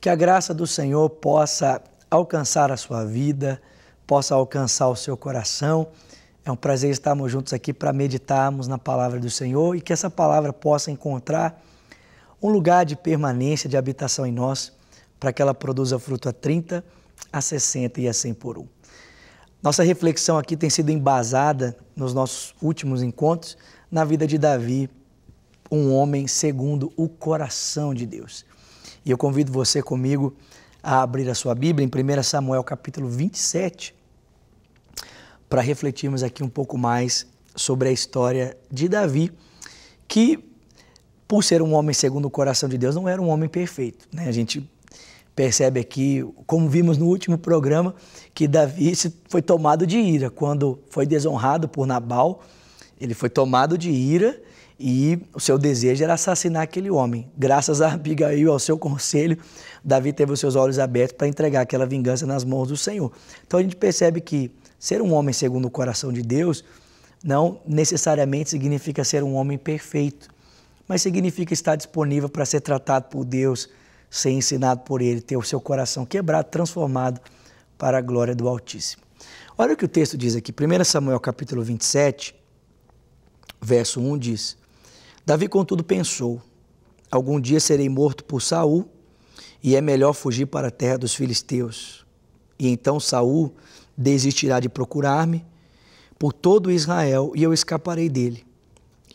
Que a graça do Senhor possa alcançar a sua vida, possa alcançar o seu coração. É um prazer estarmos juntos aqui para meditarmos na palavra do Senhor e que essa palavra possa encontrar um lugar de permanência, de habitação em nós, para que ela produza fruto a 30, a 60 e a 100 por um. Nossa reflexão aqui tem sido embasada nos nossos últimos encontros na vida de Davi, um homem segundo o coração de Deus. E eu convido você comigo a abrir a sua Bíblia em 1 Samuel capítulo 27, para refletirmos aqui um pouco mais sobre a história de Davi, que, por ser um homem segundo o coração de Deus, não era um homem perfeito, né? A gente percebe aqui, como vimos no último programa, que Davi foi tomado de ira. Quando foi desonrado por Nabal, ele foi tomado de ira e o seu desejo era assassinar aquele homem. Graças a Abigail, ao seu conselho, Davi teve os seus olhos abertos para entregar aquela vingança nas mãos do Senhor. Então a gente percebe que ser um homem segundo o coração de Deus não necessariamente significa ser um homem perfeito, mas significa estar disponível para ser tratado por Deus, ser ensinado por Ele, ter o seu coração quebrado, transformado para a glória do Altíssimo. Olha o que o texto diz aqui, 1 Samuel capítulo 27, verso 1 diz: Davi, contudo, pensou, algum dia serei morto por Saul, e é melhor fugir para a terra dos filisteus. E então Saul desistirá de procurar-me por todo Israel, e eu escaparei dele.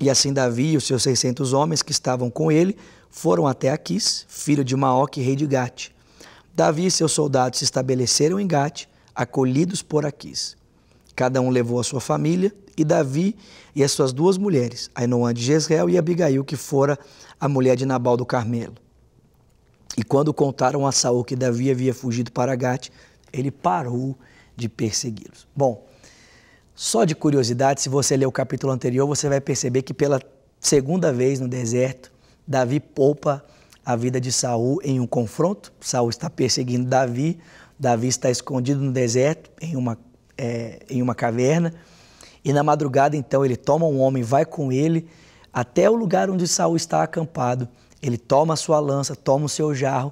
E assim Davi e os seus 600 homens que estavam com ele foram até Aquis, filho de Maoque, rei de Gate. Davi e seus soldados se estabeleceram em Gate, acolhidos por Aquis. Cada um levou a sua família, e Davi e as suas duas mulheres, Ainoã de Jezreel e Abigail, que fora a mulher de Nabal do Carmelo. E quando contaram a Saul que Davi havia fugido para Gate, ele parou de persegui-los. Bom, só de curiosidade, se você ler o capítulo anterior, você vai perceber que pela segunda vez no deserto, Davi poupa a vida de Saul em um confronto. Saul está perseguindo Davi, Davi está escondido no deserto, em uma caverna, e na madrugada, então, ele toma um homem, vai com ele até o lugar onde Saul está acampado. Ele toma a sua lança, toma o seu jarro,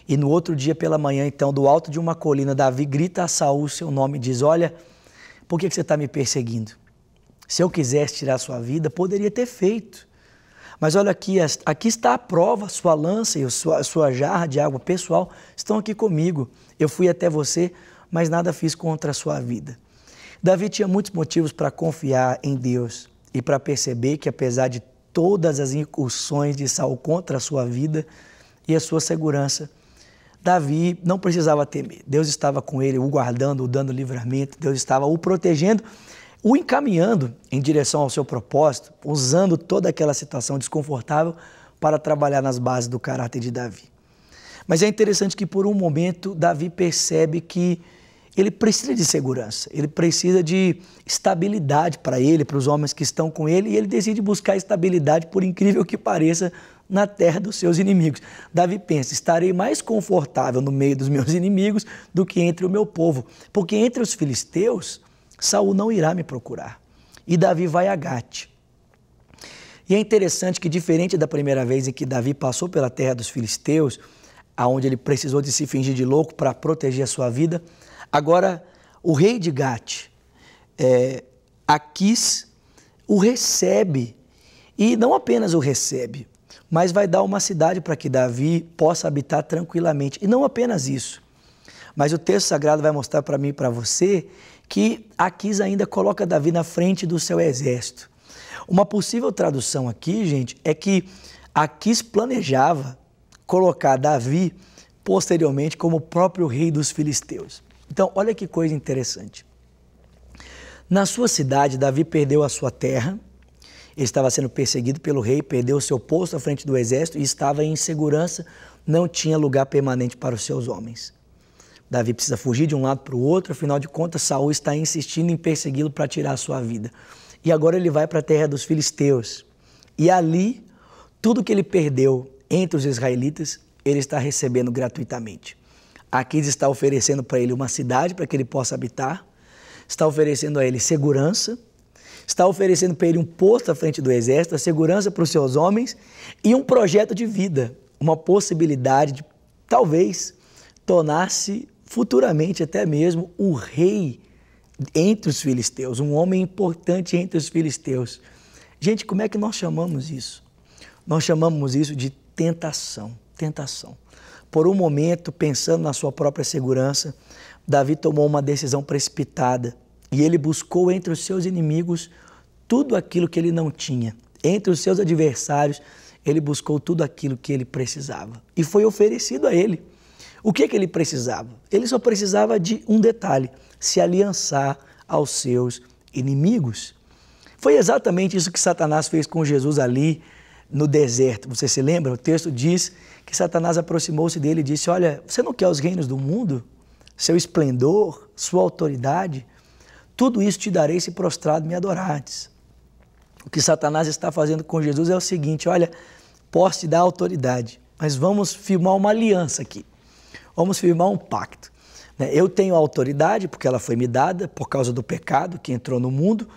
e no outro dia pela manhã, então, do alto de uma colina, Davi grita a Saul o seu nome e diz: olha, por que você está me perseguindo? Se eu quisesse tirar a sua vida, poderia ter feito. Mas olha aqui, aqui está a prova, sua lança e a sua jarra de água pessoal estão aqui comigo. Eu fui até você, mas nada fiz contra a sua vida. Davi tinha muitos motivos para confiar em Deus e para perceber que, apesar de todas as incursões de Saul contra a sua vida e a sua segurança, Davi não precisava temer. Deus estava com ele, o guardando, o dando livramento, Deus estava o protegendo, o encaminhando em direção ao seu propósito, usando toda aquela situação desconfortável para trabalhar nas bases do caráter de Davi. Mas é interessante que, por um momento, Davi percebe que ele precisa de segurança, ele precisa de estabilidade para ele, para os homens que estão com ele, e ele decide buscar estabilidade, por incrível que pareça, na terra dos seus inimigos. Davi pensa: estarei mais confortável no meio dos meus inimigos do que entre o meu povo, porque entre os filisteus, Saul não irá me procurar. E Davi vai a Gate. E é interessante que, diferente da primeira vez em que Davi passou pela terra dos filisteus, aonde ele precisou de se fingir de louco para proteger a sua vida, agora o rei de Gate, Aquis, o recebe, e não apenas o recebe, mas vai dar uma cidade para que Davi possa habitar tranquilamente. E não apenas isso, mas o texto sagrado vai mostrar para mim e para você que Aquis ainda coloca Davi na frente do seu exército. Uma possível tradução aqui, gente, é que Aquis planejava colocar Davi posteriormente como o próprio rei dos filisteus. Então, olha que coisa interessante. Na sua cidade, Davi perdeu a sua terra, ele estava sendo perseguido pelo rei, perdeu o seu posto à frente do exército e estava em insegurança, não tinha lugar permanente para os seus homens. Davi precisa fugir de um lado para o outro, afinal de contas, Saul está insistindo em persegui-lo para tirar a sua vida. E agora ele vai para a terra dos filisteus. E ali, tudo que ele perdeu entre os israelitas, ele está recebendo gratuitamente. Aquis está oferecendo para ele uma cidade para que ele possa habitar, está oferecendo a ele segurança, está oferecendo para ele um posto à frente do exército, a segurança para os seus homens e um projeto de vida, uma possibilidade de talvez tornasse futuramente até mesmo o rei entre os filisteus, um homem importante entre os filisteus. Gente, como é que nós chamamos isso? Nós chamamos isso de tentação, tentação. Por um momento, pensando na sua própria segurança, Davi tomou uma decisão precipitada e ele buscou entre os seus inimigos tudo aquilo que ele não tinha. Entre os seus adversários, ele buscou tudo aquilo que ele precisava e foi oferecido a ele. O que ele precisava? Ele só precisava de um detalhe: se aliançar aos seus inimigos. Foi exatamente isso que Satanás fez com Jesus ali no deserto. Você se lembra? O texto diz que Satanás aproximou-se dele e disse: olha, você não quer os reinos do mundo? Seu esplendor, sua autoridade? Tudo isso te darei se prostrado me adorares. O que Satanás está fazendo com Jesus é o seguinte: olha, posso te dar autoridade, mas vamos firmar uma aliança aqui. Vamos firmar um pacto. Eu tenho autoridade porque ela foi me dada por causa do pecado que entrou no mundo.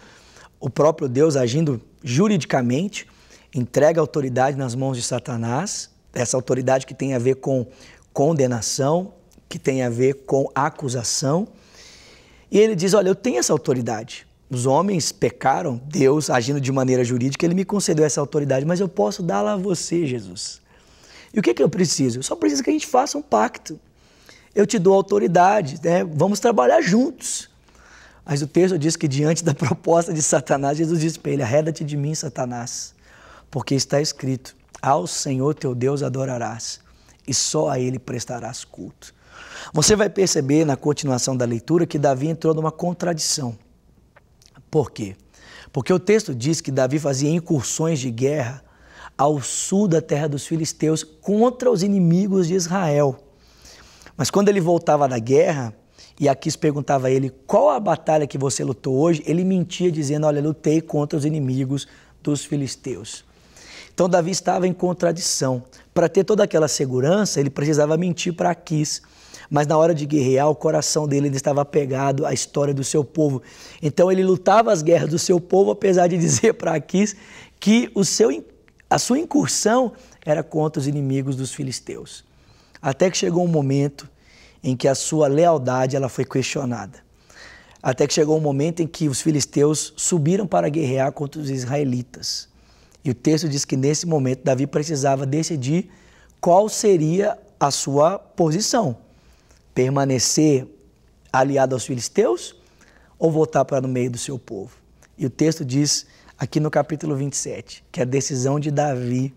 O próprio Deus, agindo juridicamente, entrega a autoridade nas mãos de Satanás, essa autoridade que tem a ver com condenação, que tem a ver com acusação. E ele diz: olha, eu tenho essa autoridade. Os homens pecaram, Deus, agindo de maneira jurídica, ele me concedeu essa autoridade, mas eu posso dá-la a você, Jesus. E o que eu preciso? Eu só preciso que a gente faça um pacto. Eu te dou autoridade, né? Vamos trabalhar juntos. Mas o texto diz que diante da proposta de Satanás, Jesus disse para ele: arreda-te de mim, Satanás, porque está escrito: ao Senhor teu Deus adorarás e só a ele prestarás culto. Você vai perceber na continuação da leitura que Davi entrou numa contradição. Por quê? Porque o texto diz que Davi fazia incursões de guerra ao sul da terra dos filisteus contra os inimigos de Israel. Mas quando ele voltava da guerra e Aquis perguntava a ele: qual a batalha que você lutou hoje? Ele mentia dizendo: olha, lutei contra os inimigos dos filisteus. Então Davi estava em contradição. Para ter toda aquela segurança, ele precisava mentir para Aquis. Mas na hora de guerrear, o coração dele ainda estava apegado à história do seu povo. Então ele lutava as guerras do seu povo, apesar de dizer para Aquis que a sua incursão era contra os inimigos dos filisteus. Até que chegou um momento em que a sua lealdade ela foi questionada. Até que chegou um momento em que os filisteus subiram para guerrear contra os israelitas. E o texto diz que nesse momento Davi precisava decidir qual seria a sua posição. Permanecer aliado aos filisteus ou voltar para no meio do seu povo. E o texto diz aqui no capítulo 27 que a decisão de Davi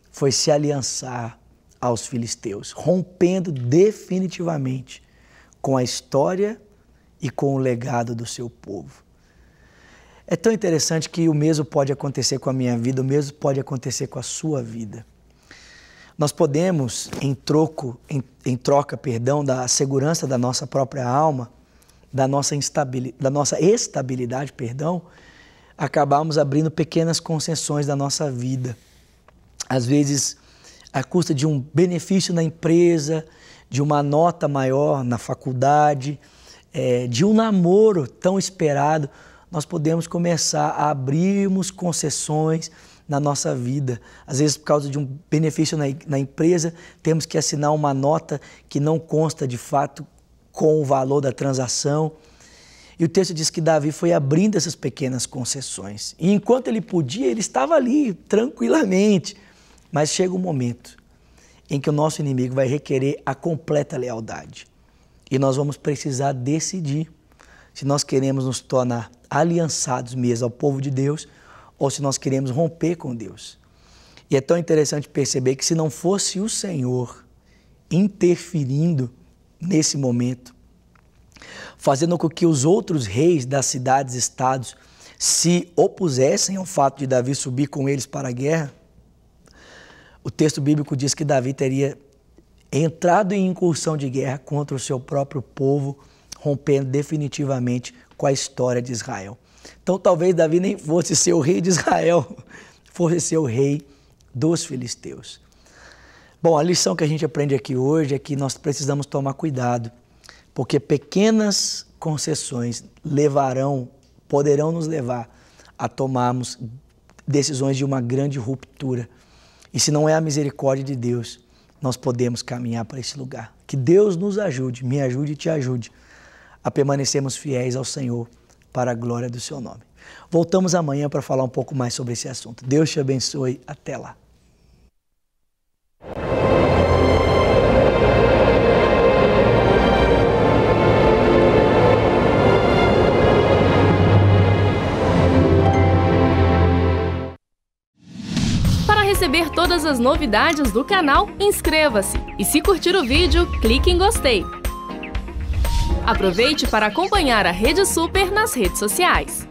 foi se aliançar aos filisteus, rompendo definitivamente com a história e com o legado do seu povo. É tão interessante que o mesmo pode acontecer com a minha vida, o mesmo pode acontecer com a sua vida. Nós podemos, em troca, da segurança da nossa própria alma, da nossa estabilidade, acabarmos abrindo pequenas concessões da nossa vida. Às vezes, à custa de um benefício na empresa, de uma nota maior na faculdade, de um namoro tão esperado, nós podemos começar a abrirmos concessões na nossa vida. Às vezes, por causa de um benefício na empresa, temos que assinar uma nota que não consta de fato com o valor da transação. E o texto diz que Davi foi abrindo essas pequenas concessões. E enquanto ele podia, ele estava ali tranquilamente. Mas chega um momento em que o nosso inimigo vai requerer a completa lealdade. E nós vamos precisar decidir se nós queremos nos tornar aliançados mesmo ao povo de Deus ou se nós queremos romper com Deus. E é tão interessante perceber que se não fosse o Senhor interferindo nesse momento, fazendo com que os outros reis das cidades e estados se opusessem ao fato de Davi subir com eles para a guerra, o texto bíblico diz que Davi teria entrado em incursão de guerra contra o seu próprio povo, rompendo definitivamente com a história de Israel. Então talvez Davi nem fosse ser o rei de Israel, fosse ser o rei dos filisteus. Bom, a lição que a gente aprende aqui hoje é que nós precisamos tomar cuidado, porque pequenas concessões poderão nos levar a tomarmos decisões de uma grande ruptura. E se não é a misericórdia de Deus, nós podemos caminhar para esse lugar. Que Deus nos ajude, me ajude e te ajude a permanecermos fiéis ao Senhor para a glória do seu nome. Voltamos amanhã para falar um pouco mais sobre esse assunto. Deus te abençoe. Até lá. Para receber todas as novidades do canal, inscreva-se e, se curtir o vídeo, clique em gostei. Aproveite para acompanhar a Rede Super nas redes sociais.